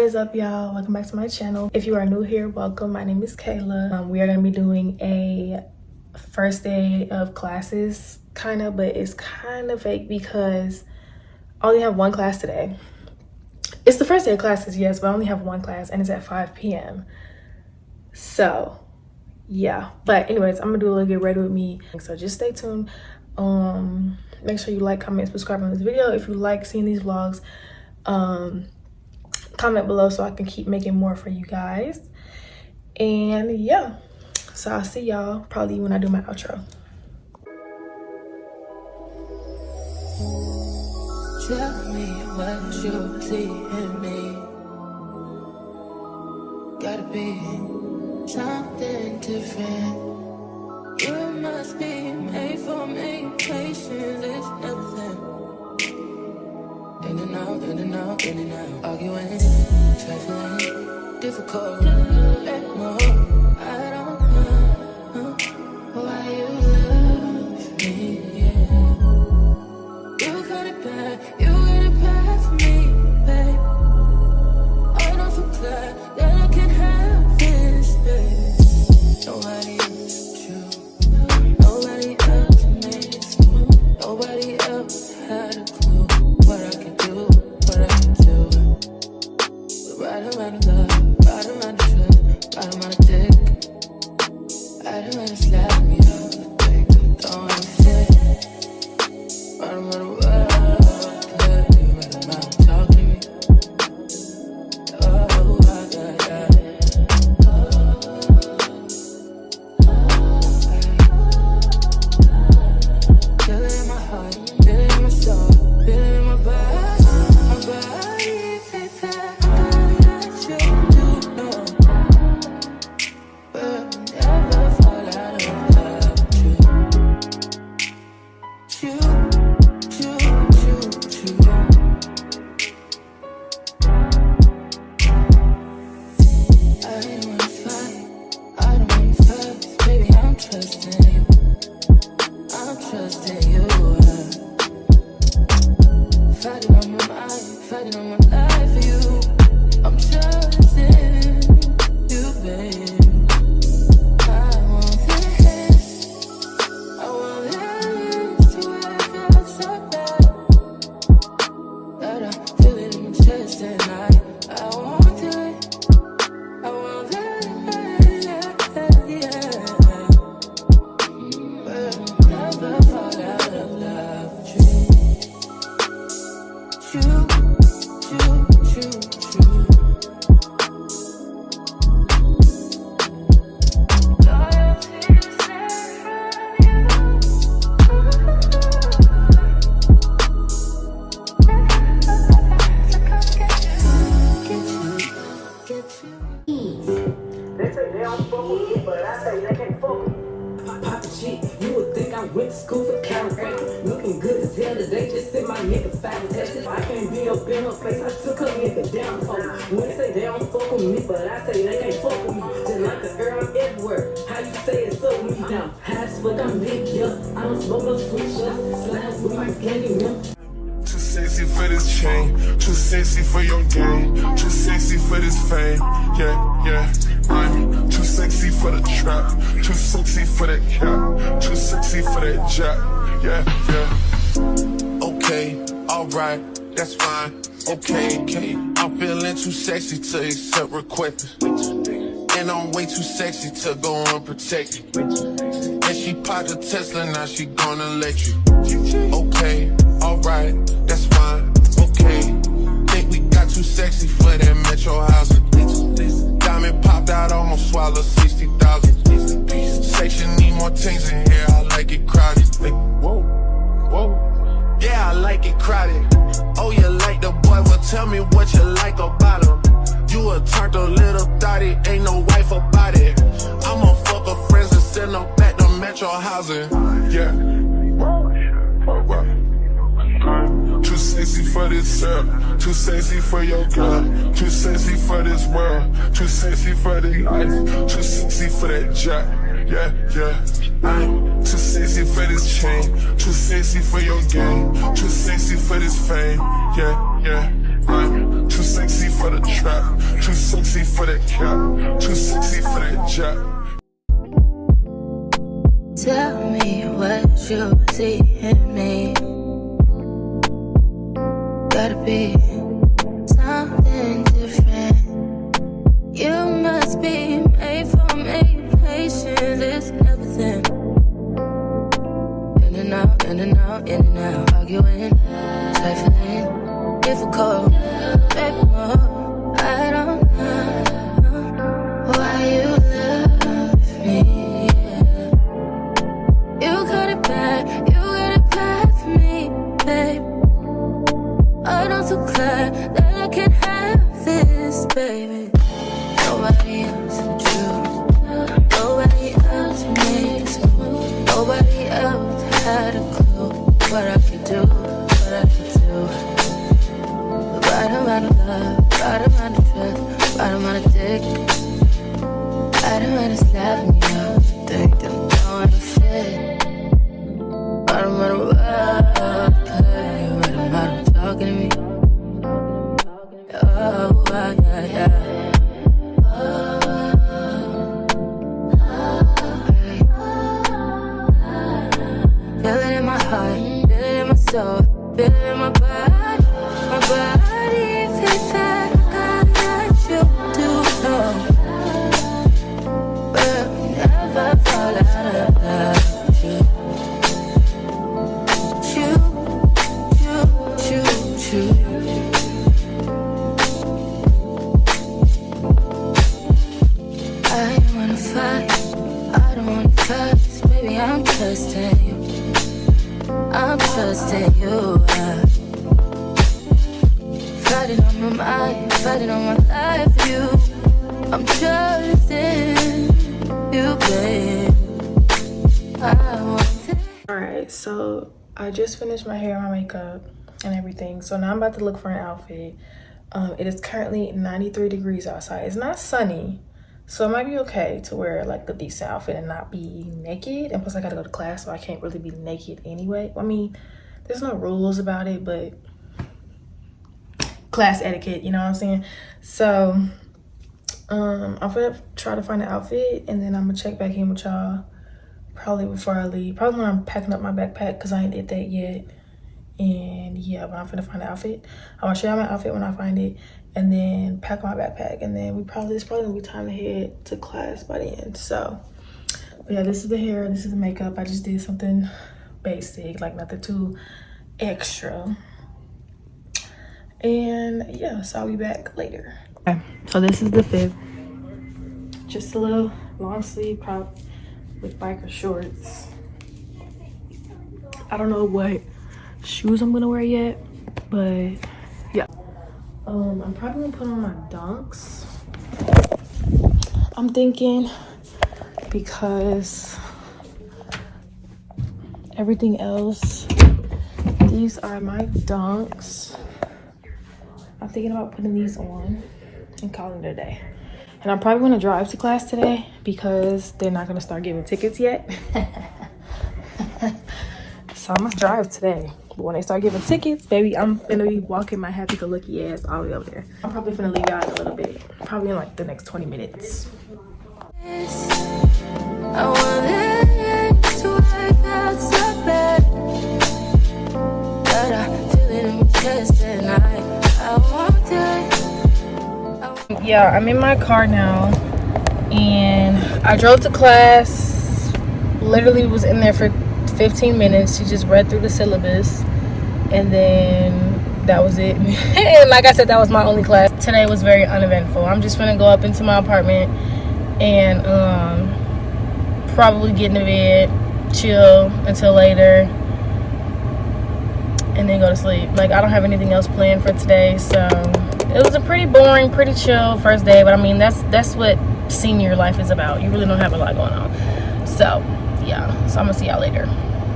is up, y'all? Welcome back to my channel. If you are new here, welcome. My name is Kayla. We are going to be doing a first day of classes kind of, but it's kind of fake because I only have one class today. It's the first day of classes, yes, but I only have one class and it's at 5 p.m. So yeah, but anyways, I'm gonna do a little get ready with me, so just stay tuned. Make sure you like, comment, subscribe on this video if you like seeing these vlogs. Comment below so I can keep making more for you guys. And yeah, so I'll see y'all probably when I do my outro. Tell me what you see in me. Gotta be something different. You must be made for me. Patience is nothing. In and out, in and out, in and out. Arguing, trifling, difficult. Let more. I don't know why you love me. Yeah. You got it bad, you got it bad for me, babe. I'm so glad that I can have this, babe. Nobody else you, nobody else makes me. Nobody else had a clue what I could do, what I could do. We're right around the love, right around the trust, right around the dick, right around the slap me out the dick. Don't wanna fit, right around the world, play, right around talk to me. Oh, I got that. Feel it in my heart, feel it in my soul, feel it in my body, baby. That you do know, but we never fall out of love with you. I don't wanna fight, I don't wanna fuss, baby. I'm trusting you, I'm trusting you. Fighting on my mind, fighting on my life for you. I'm trusting you, babe. I want this to where I feel so bad that I feel it in my chest and I want it, I want it, yeah. But never fall out of love with you. They say they don't fuck with me, but I say they can't fuck with me. Pop the shit, you would think I went to school for chiropractic. Looking good as hell today, just sent my nigga 5 tests. I can't be up in her face, I took her nigga down for me. When they say they don't fuck with me, but I say they can't fuck with me. Just like the girl I'm everywhere, how you say it's so me now? High as fuck, I'm big, yeah. I don't smoke no sweet shots, slime with my candy milk. Too sexy for this chain, too sexy for your game, too sexy for this fame, yeah, yeah. I'm too sexy for the trap, too sexy for that cap, too sexy for that jack, yeah, yeah. Okay, alright, that's fine, okay. I'm feeling too sexy to accept requests, and I'm way too sexy to go unprotected. And she popped a Tesla, now she gonna let you. Okay, alright, that's fine, okay. Think we got too sexy for that metro housing. Diamond popped out, almost swallowed 60,000. Section need more things in here, I like it crowded. Whoa, whoa, yeah, I like it crowded. Oh, you like the boy, well tell me what you like about him. You a turned a little thotty, ain't no wife about it. I'ma fuck her friends and send them back to metro housing. Yeah. Too sexy for this too sexy for your girl, too sexy for this world, too sexy for the life, too sexy for that jack, yeah, yeah. I'm too sexy for this chain, too sexy for your game, too sexy for this fame, yeah, yeah. I'm too Too sexy for the trap, too sexy for that cap, too sexy for that jack. Tell me what you see in me. Gotta be something different. You must be made for me. Patience is everything. In and out, in and out, in and out. Arguing, trifling, difficult. Baby, more. I don't know why you love me. You got it bad for me, babe. I'm not so glad that I can have this, baby. Nobody else, true. Nobody else made this move. Nobody else had a clue what I could do, what I could do. The right amount of love, right amount of trust, right amount of dick, right amount of slapping you up. Think that I'm going to fit. Right amount of love, play, right amount of talking to me. Oh, yeah, yeah. Feel it in my heart, feel it in my soul, feel it in my body, my body. Feel that I got you to know, but never fall out of love with you. I don't wanna fight, I don't wanna fuss, baby. I'm trusting you. I'm trusting you. Fighting on my mind, fighting on my life for you. I'm trusting you, babe. I want it. Alright, so I just finished my hair, my makeup, and everything. So now I'm about to look for an outfit. It is currently 93 degrees outside. It's not sunny, so it might be okay to wear like a decent outfit and not be naked. And plus I gotta go to class, so I can't really be naked anyway. I mean, there's no rules about it, but class etiquette, you know what I'm saying? So I'm gonna try to find an outfit, and then I'm gonna check back in with y'all probably before I leave. Probably when I'm packing up my backpack, because I ain't did that yet. And yeah, but I'm gonna find an outfit. I'm gonna show y'all my outfit when I find it, and then pack my backpack, and then it's probably gonna be time to head to class by the end. So but yeah, this is the hair, this is the makeup. I just did something basic, like nothing too extra. And yeah, so I'll be back later. Okay, so this is the fit. Just a little long sleeve crop with biker shorts. I don't know what shoes I'm gonna wear yet, but yeah. I'm probably gonna put on my Dunks, I'm thinking, because everything else, these are my Dunks. I'm thinking about putting these on and calling it a day. And I'm probably gonna drive to class today because they're not gonna start giving tickets yet. So I must drive today. But when they start giving tickets, baby, I'm gonna be walking my happy-go-lucky ass all the way over there. I'm probably gonna leave y'all in a little bit. Probably in like the next 20 minutes. I want it to work out so bad, but I feel it in my chest and I want it. Yeah, I'm in my car now, and I drove to class. Literally was in there for 15 minutes. She just read through the syllabus, and then that was it. And like I said, that was my only class. Today was very uneventful. I'm just gonna go up into my apartment and probably get in the bed, chill until later, and then go to sleep. Like, I don't have anything else planned for today, so it was a pretty boring, pretty chill first day. But I mean, that's what senior life is about. You really don't have a lot going on. So yeah, so I'm gonna see y'all later.